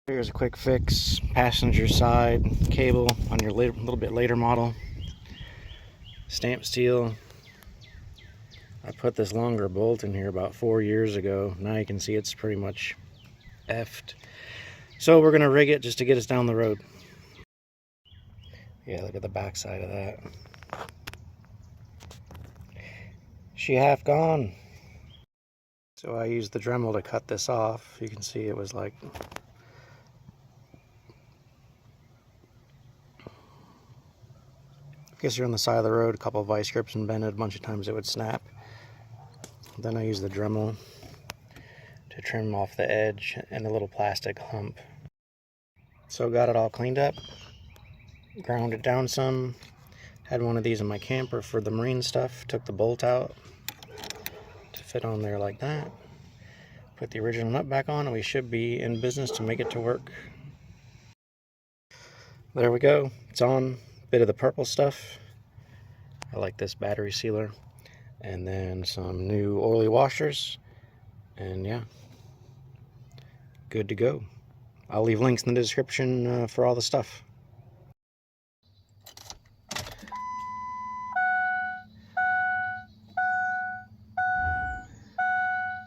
Here's a quick fix. Passenger side cable on your little bit later model. Stamp steel. I put this longer bolt in here about 4 years ago. Now you can see it's pretty much effed. So we're gonna rig it just to get us down the road. Yeah, look at the back side of that. She half gone. So I used the Dremel to cut this off. You can see it was like guess you're on the side of the road, a couple of vice grips and bend it a bunch of times, it would snap. Then I use the Dremel to trim off the edge and the little plastic hump. So got it all cleaned up, ground it down some. Had one of these in my camper for the marine stuff. Took the bolt out to fit on there like that. Put the original nut back on and we should be in business to make it to work. There we go, it's on. Bit of the purple stuff. I like this battery sealer, and then some new oily washers, and yeah, good to go. I'll leave links in the description for all the stuff.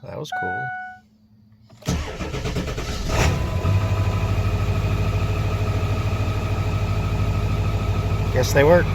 That was cool. Guess they work.